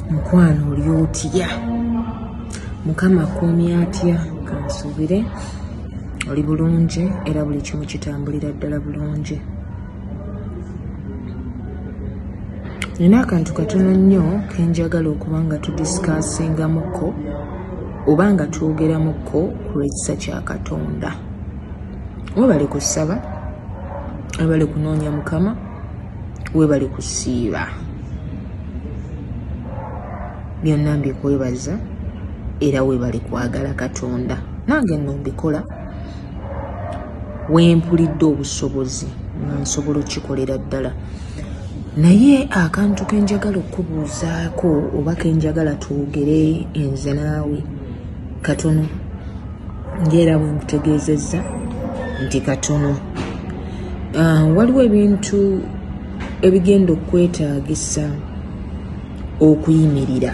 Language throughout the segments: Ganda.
mukwano oli otya? Mukama akuumye atya? Kansubire oli bulungi era buli kimu kitambulira ddala bulungi. Nina akantu katono nnyo kenjagala okuba nga tudisikasingamuko oba nga twogeramuko ku lw'ekisa kya Katonda. Webale kusaba, webale kunoonya Mukama, webale kusiiba. Byonna mbikwebaza era webale kwagala Katonda. Nange nno mbikola wempulidde obusobozi nga nsobola okukikolera ddala. Naye akantu kenjagala okubuuzaako oba kenjagala twogere enze naawe katono, ng'era bwe nkutegeezezza nti katono. Waliwo ebintu ebigenda okwetaagisa okuyimirira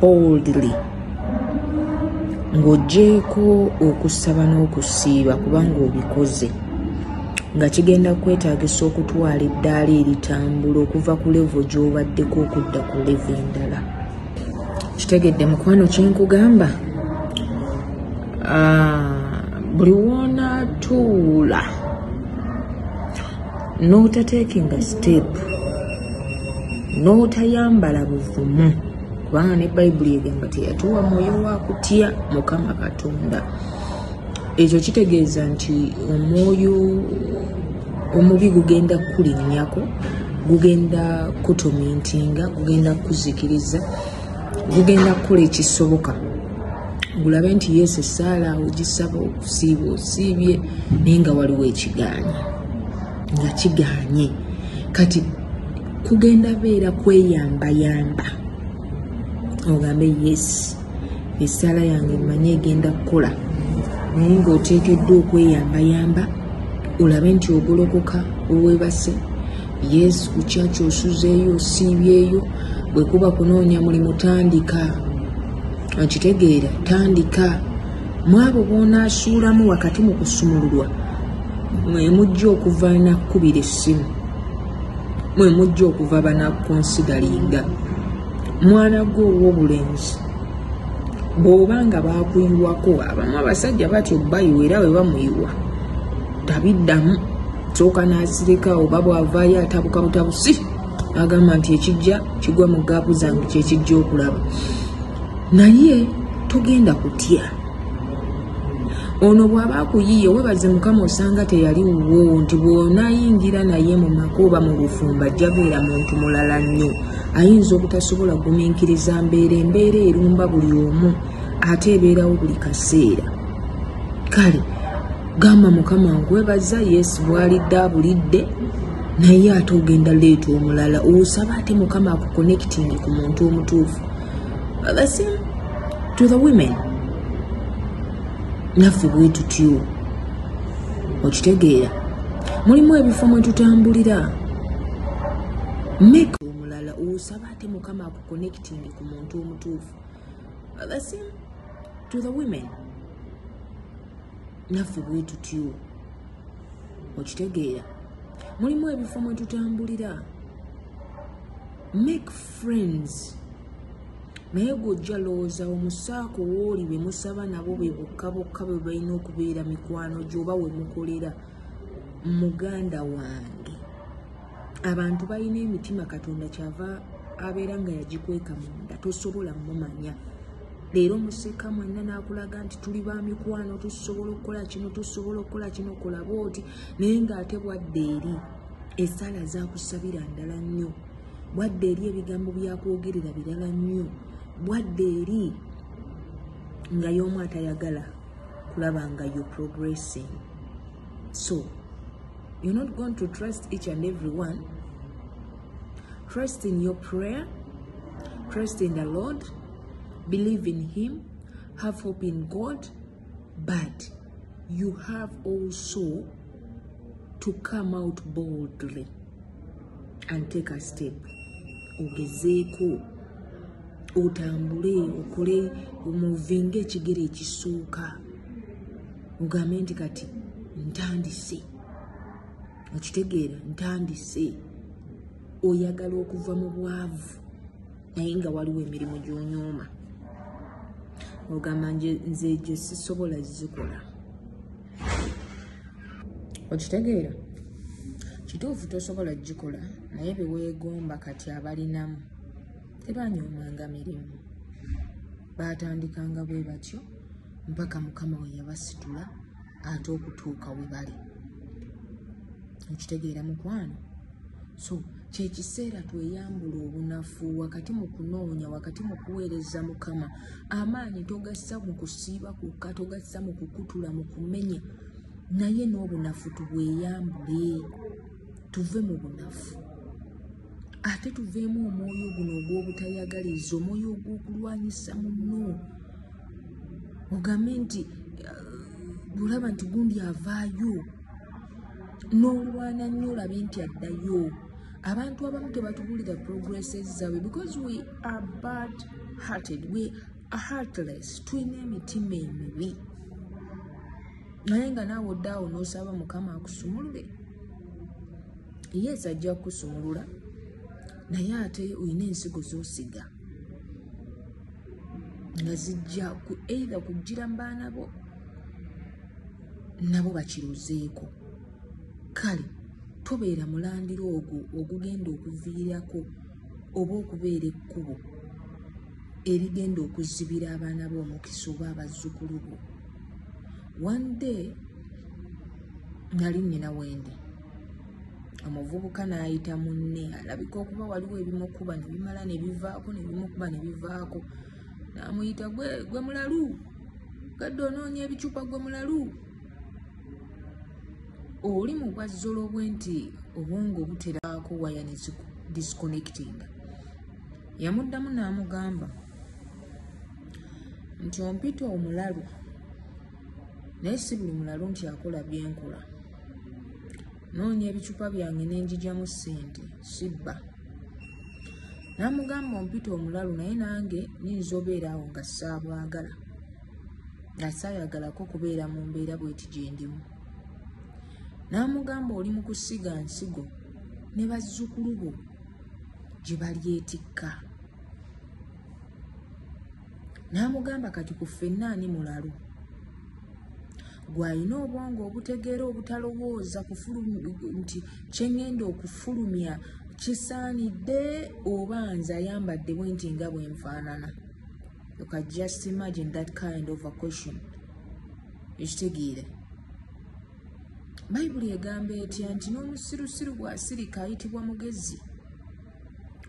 boldly ng'oggyeko okusaba n'okusiiba kubanga obikoze, nga kigenda kwetaagisa okutwala eddaala eritambula okuva ku levo gy'obaddeko okudda ku levo endala. Kitegedde mukwano kyenkugamba? Buli woonaatuula n'otateekinga step, n'otayambala buvumu, kubanga ne Bayibuli egamba teyatuwa mwoyo wa kutya Mukama Katonda. Ekyo kitegeeza nti omwoyo omubi gugenda kulinnyako, gugenda kutomintinga, gugenda kuzikiriza, gugenda kukola ekisoboka gulabe nti Yesu essaala ogisaba, okusiiba osiibye, naye nga waliwo ekigaanye, nga kigaanye. Kati kugenda beera kweyambayamba ogambe yes, essaala yange mmanyi egenda kukola, naye ng'oteekeddwa okweyambayamba olabe nti ogolokoka owebase. Yesu kukyaki osuzeeyo osiibyeyo, bwe kuba kunoonya mulimu tandika. Okitegeera, tandika. Mwabo boonaasuulamu wakati mu kusumululwa mwe mujja okuva nakkubira essimu, mwe mujja okuva banakonsidalinga. Mwana gwo ow'obulenzi bw'oba nga baakuyiwako, abamu abasajja batyo bayiwa era bwe bamuyiwa tabiddamu, sooka n'asirika oba bw'avaayo atabuka butabusi agamba nti ekijja kigwa mu gaapu zange kyekijja okulaba. Naye togenda kutya. Ono bw'aba akuyiye webaze Mukama osanga teyaliwo, nti bw'onaayingira naye mu maka oba mu bufumba ajja beera muntu mulala nnyo, ayinza obutasobola gumiikiriza embeera erumba buli omu, ate ebeerawo buli kaseera. Kale gamba Mukama nkwebaza, Yesu bw'alidde abulidde, naye ate ogenda leeta omulala, osaba ate Mukama akuconnecting ku muntu omutuufu. The same to the women. Naffe bwe tutyo. Okitegeera, mulimu ebifo mwe tutambulira. Make omulala osaba ate Mukama akuconnecting ku muntu omutuufu. The same to the women. Naffe bwe tutyo. Okitegeera, mulimu ebifo mwe tutambulira. Make friends. Naye gojja lowooza omusaako wooli be musaba nabo be bokka bokka bwe balina okubeera mikwano gy'oba we mukolera. Muganda wange, abantu balina emitima Katonda kyava abeera nga yagikweka munda, tosobola mumanya. Leero museka mwenna n'akulaga nti tuli ba mikwano, tusobola okukola kino, tusobola okukola kino, kola bw'oti, naye ng'ate bwadde eri essaala zaakusabira ndala nnyo, bwadde eri ebigambo byakwogerera birala nnyo, bwadde eri nga y'omu atayagala kulaba nga you progressing. So you're not going to trust each and every one. Trust in your prayer, trust in the Lord, believe in Him, have hope in God, but you have also to come out boldly and take a step. Ogezeeko, otambule, okole, omuvinge ekigere ekisooka, ogambe nti kati ntandise. Okitegeera, ntandise. Oyagala okuva mu bwavu, naye nga waliwo emirimu gy'onyooma ogamba nze gye sisobola zikola. Okitegeera? Kituufu tosobola gikola naye beweegomba kati abalinamu tebanyoomanga mirimu, baatandikanga bwe batyo mpaka Mukama we yabasitula ate okutuuka we bali. Okitegeera mukwano? So kyekiseera tweyambula obunafu wakati mu kunoonya, wakati mu kuweereza Mukama. Amaanyi togassa mu kusiiba kukka, togassa mu kukutula, mu kumenya, naye n'obunafu tubweyambule, tuve mu bunafu ate tuveemu omwoyo guno ogw'obutayagaliza, omwoyo ogw'okulwanyisa munno. Ogambe nti bulaba nti gundi avaayo n'olwana nnyo olabe nti addayo. Abantu abamu tebatubulira progresses zaabwe because we are bad hearted, we are heartless, tulina emitima emibi. Naye nga naawe oddaawo n'osaba Mukama akusumulule, yes ajja kukusumulula, naye ate olina ensigo z'osiga nga zijja either kujjira mu baana bo nabo bakiruzeeko. Kale tobeera mulandiro ogwo ogugenda okuviirako oba okubeera ekkubo erigenda okuzibira abaana b'omukisa oba abazzukulu bo. One day nali nnina wendi, omuvubuka n'ayita munne, alabika okuba waliwo ebimukuba ne bimala ne bivaako, ne bimukuba ne bivaako. N'amuyita, gwe mulalu, gadde onoonya ebicupa, gwe mulalu. Oli mu bwazzolo bwe nti obwongo buteraako waya ne disconnecting. Yamuddamu n'amugamba nti ompita omulalu, naye si buli mulalu nti akola byenkola. Noonya ebicupa byange n'enjigyamu ssente, sibba. N'amugamba ompita omulalu, naye nange nyinza obeera awo nga saabwagala, nga saayagalako kubeera mu mbeera bweti gye ndimu. N'amugamba oli mu kusiga nsigo ne bazzukulu bo gye balyetikka. N'amugamba kati ku ffenna ani mulalu? Gw'alina obwongo obutegeera obutalowooza nti kye ŋŋenda okufulumya kisaanidde oba nze ayambadde bwe nti nga bwe nfaanana. You can just imagine that kind of a question. Ekitegeere. Bayibuli egamba etya nti n'omusirusiru bw'asirika ayitibwa mugezi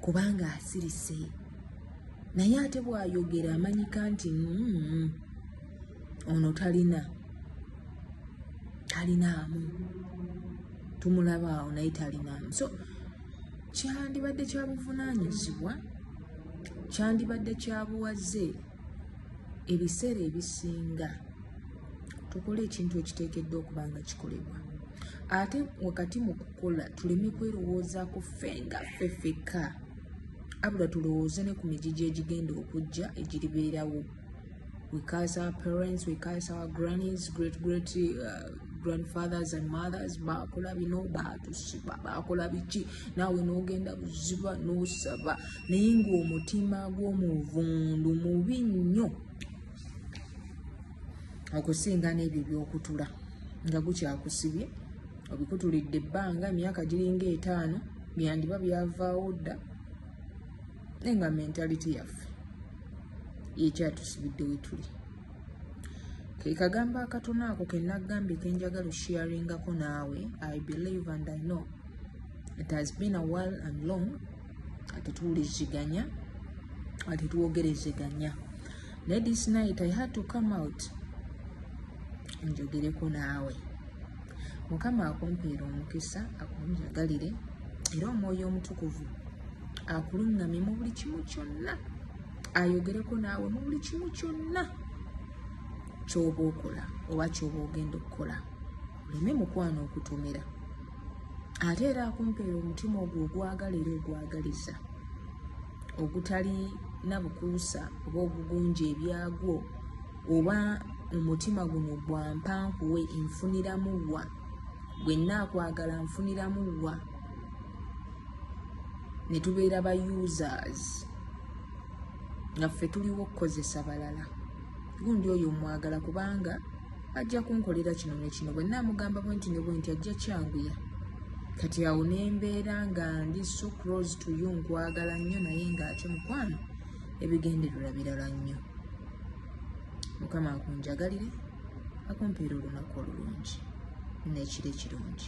kubanga asirise, naye ate bw'ayogera amanyika nti ono talinaamu, tumulaba awo naye talinaamu. So kyandibadde kya buvunaanyizibwa, kyandibadde kya buwaze ebiseera ebisinga tukole ekintu ekiteekeddwa okuba nga kikolebwa. Ate wakati mu kukola tuleme kwerowoozaako ffenga ffeffekka, abula tulowooze ne ku mijiji egigenda okujja egiribeerawo. We curse our parents, we curse our grannies, great grandfathers and mothers. Bakola bino, baatusiba, bakola biki, naawe n'ogenda buziba n'osaba, naye ng'omutima gw'omuvundu mubi nnyo okusinga n'ebyo by'okutula nga gukyakusibye obikutulidde ebbanga emyaka giringa 5 byandiba byavaawo dda, naye nga mentality yaffe yekyatusibidde we tuli. Ke kagambo akatono ako ke nagambye ke njagala osharingako naawe. I believe and I know it has been a while and long ate tuwuliziganya ate tuwogerezeganya. This night I had to come out njogereko naawe. Mukama akumpeera omukisa, akunjagalire, era omwoyo omutukuvu akuluŋŋamye mu buli kimu kyonna, ayogereko naawe mu buli kimu kyonna ky'oba okola oba ky'oba ogenda okukola. Oleme mukwano okutomera, ate era akumpeera omutima ogwo ogwagala era ogwagaliza, ogutali na bukuusa oba ogugunja ebyagwo, oba omutima guno gwa mpankuwe nfuniramu wa, bwe nnaakwagala nfuniramu wa. Ne tubeera ba users nga ffe tuliwo okukozesa balala. Gundi oyo omwagala kubanga ajja kunkolera kino ne kino. Bwe nnaamugamba bwe nti ne bwe nti ajja kyanguya. Kati awo nembeera nga ndi so close to you, nkwagala nnyo naye ng'ate mukwano ebigendererwa birala nnyo. Mukama akunjagalire, akumpeera olunaku olulungi n'ekiro ekirungi.